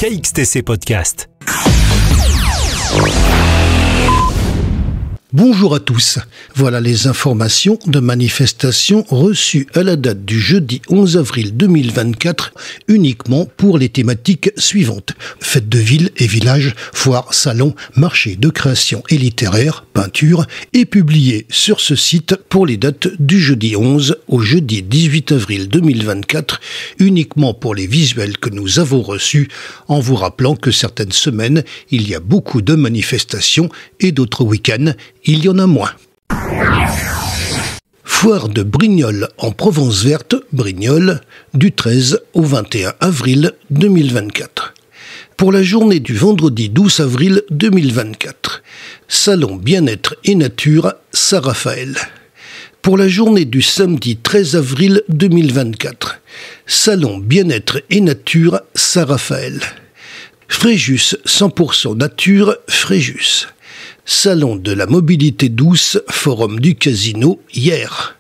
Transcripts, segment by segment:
KXTC Podcast. Bonjour à tous. Voilà les informations de manifestations reçues à la date du jeudi 11 avril 2024 uniquement pour les thématiques suivantes. Fêtes de ville et village, foires, salons, marchés de création et littéraire, peinture et publiées sur ce site pour les dates du jeudi 11 au jeudi 18 avril 2024 uniquement pour les visuels que nous avons reçus en vous rappelant que certaines semaines il y a beaucoup de manifestations et d'autres week-ends il y en a moins. Foire de Brignoles en Provence verte, Brignoles, du 13 au 21 avril 2024. Pour la journée du vendredi 12 avril 2024, Salon Bien-être et Nature, Saint-Raphaël. Pour la journée du samedi 13 avril 2024, Salon Bien-être et Nature, Saint-Raphaël. Fréjus 100% nature, Fréjus. Salon de la mobilité douce, Forum du Casino, hier.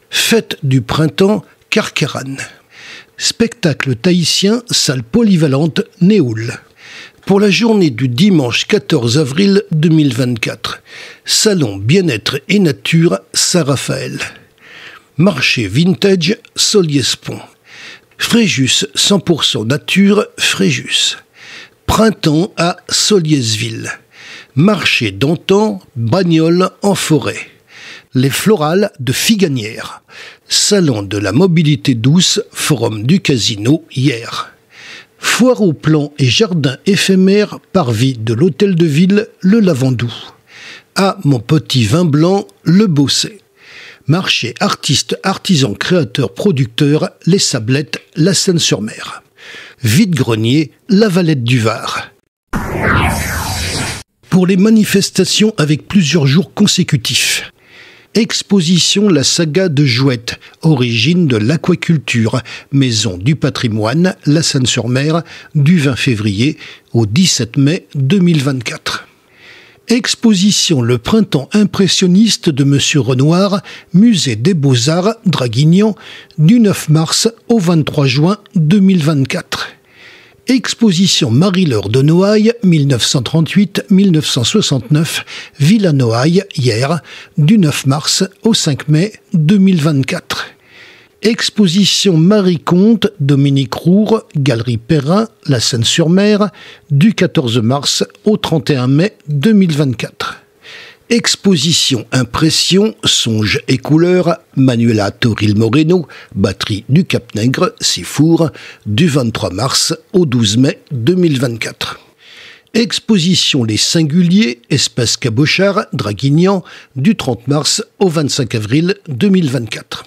Fête du printemps, Carcarane. Spectacle tahitien, salle polyvalente, Néoul. Pour la journée du dimanche 14 avril 2024, Salon Bien-être et Nature, Saint-Raphaël. Marché vintage, Soliespont. Fréjus 100% nature, Fréjus. Printemps à Soliesville. Marché d'antan, Bagnoles en forêt. Les florales de Figanières. Salon de la mobilité douce, Forum du Casino, hier. Foire aux plants et jardins éphémères, parvis de l'hôtel de ville, le Lavandou. À mon petit vin blanc, le Bossé. Marché artistes, artisans, créateurs, producteurs, les Sablettes, la Seine-sur-Mer. Vide-grenier, la Valette du Var. Pour les manifestations avec plusieurs jours consécutifs. Exposition La Saga de Jouette, origine de l'aquaculture, maison du patrimoine, la Seine-sur-Mer, du 20 février au 17 mai 2024. Exposition Le printemps impressionniste de Monsieur Renoir, musée des Beaux-Arts, Draguignan, du 9 mars au 23 juin 2024. Exposition Marie-Laure de Noailles, 1938-1969, Villa Noailles, hier, du 9 mars au 5 mai 2024. Exposition Marie Comte, Dominique Roure, Galerie Perrin, La Seine-sur-Mer, du 14 mars au 31 mai 2024. Exposition Impression, Songes et Couleurs, Manuela Toril Moreno, Batterie du Cap-Nègre, Sifour, du 23 mars au 12 mai 2024. Exposition Les Singuliers, Espace Cabochard, Draguignan, du 30 mars au 25 avril 2024.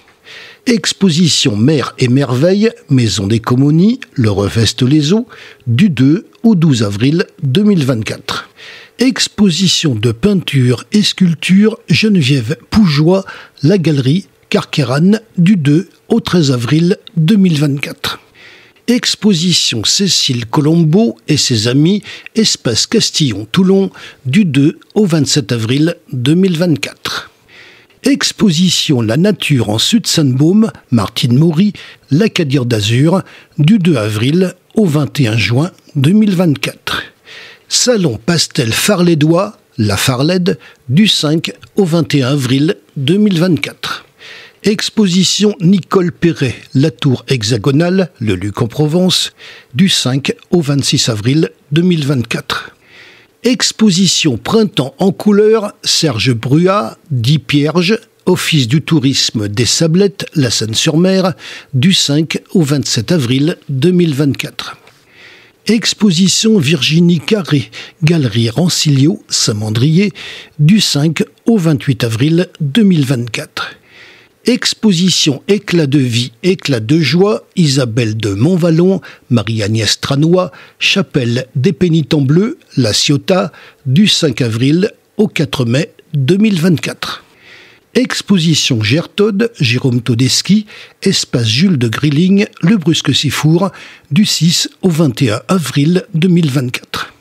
Exposition Mers et Merveilles, Maison des Comonies, Le Reveste-les-Eaux, du 2 au 12 avril 2024. Exposition de peinture et sculpture Geneviève Poujois, La Galerie, Carcarane, du 2 au 13 avril 2024. Exposition Cécile Colombo et ses amis, Espace Castillon-Toulon, du 2 au 27 avril 2024. Exposition La Nature en Sud-Sainte-Baume, Martine Maury, l'Acadir d'Azur, du 2 avril au 21 juin 2024. Salon Pastel Farlédois, La Farlède, du 5 au 21 avril 2024. Exposition Nicole Perret, La Tour Hexagonale, le Luc en Provence, du 5 au 26 avril 2024. Exposition Printemps en couleurs, Serge Bruat, 10 Pierges, Office du tourisme des Sablettes, La Seine-sur-Mer, du 5 au 27 avril 2024. Exposition Virginie Carré, Galerie Rancilio, Saint-Mandrier, du 5 au 28 avril 2024. Exposition Éclat de vie, éclat de joie, Isabelle de Montvallon, Marie-Agnès Tranois, Chapelle des Pénitents Bleus, La Ciotat, du 5 avril au 4 mai 2024. Exposition Gertode, Jérôme Todeschi, Espace Jules de Grilling, Le Brusque-Sifour, du 6 au 21 avril 2024.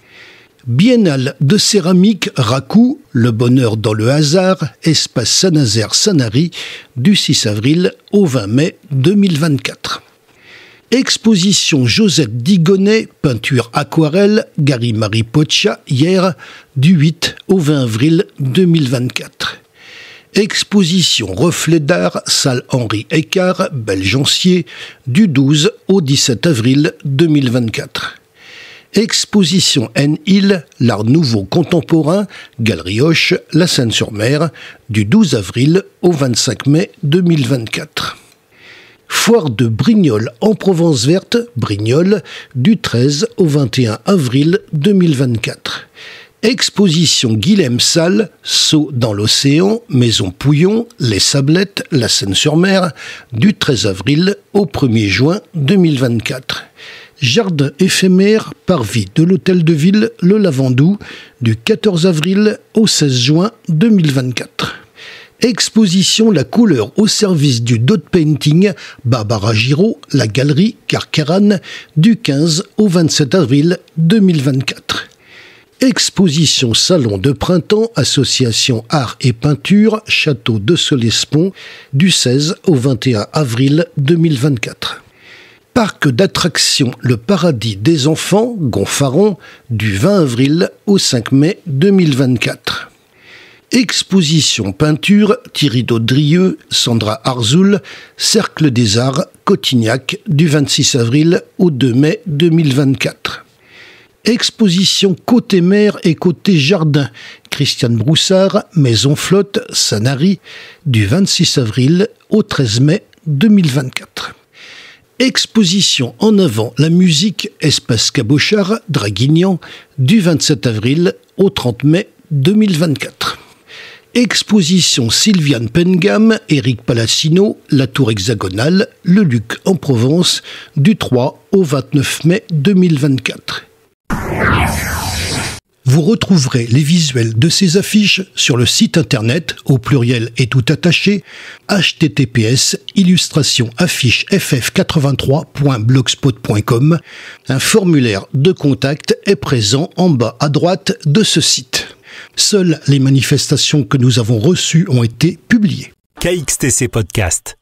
Biennale de céramique Racou, Le Bonheur dans le hasard, Espace Saint-Nazaire-Sanary, du 6 avril au 20 mai 2024. Exposition Josette Digonnet, peinture aquarelle, Gary Marie Poccia, hier, du 8 au 20 avril 2024. Exposition Reflet d'art, salle Henri Écart, Belgencier, du 12 au 17 avril 2024. Exposition N-Hill, l'art nouveau contemporain, Galerie Hoche, La Seine-sur-Mer, du 12 avril au 25 mai 2024. Foire de Brignoles en Provence verte, Brignoles, du 13 au 21 avril 2024. Exposition Guilhem Salle, Saut dans l'océan, Maison Pouillon, Les Sablettes, La Seine-sur-Mer, du 13 avril au 1er juin 2024. Jardin éphémère, parvis de l'Hôtel de Ville, Le Lavandou, du 14 avril au 16 juin 2024. Exposition La couleur au service du dot painting, Barbara Giraud, la galerie Carcarane, du 15 au 27 avril 2024. Exposition Salon de printemps, Association Art et Peinture, Château de Solespont, du 16 au 21 avril 2024. Parc d'attractions Le Paradis des Enfants, Gonfaron, du 20 avril au 5 mai 2024. Exposition peinture, Thierry Daudrieux, Sandra Arzoul, Cercle des Arts, Cotignac, du 26 avril au 2 mai 2024. Exposition côté mer et côté jardin, Christiane Broussard, Maison Flotte, Sanary, du 26 avril au 13 mai 2024. Exposition En avant la musique, Espace Cabochard, Draguignan, du 27 avril au 30 mai 2024. Exposition Sylviane Pengam, Éric Palassino, La Tour Hexagonale, Le Luc en Provence, du 3 au 29 mai 2024. Vous retrouverez les visuels de ces affiches sur le site internet, au pluriel et tout attaché, https://afficheff83.blogspot.com. Un formulaire de contact est présent en bas à droite de ce site. Seules les manifestations que nous avons reçues ont été publiées. KXTC Podcast.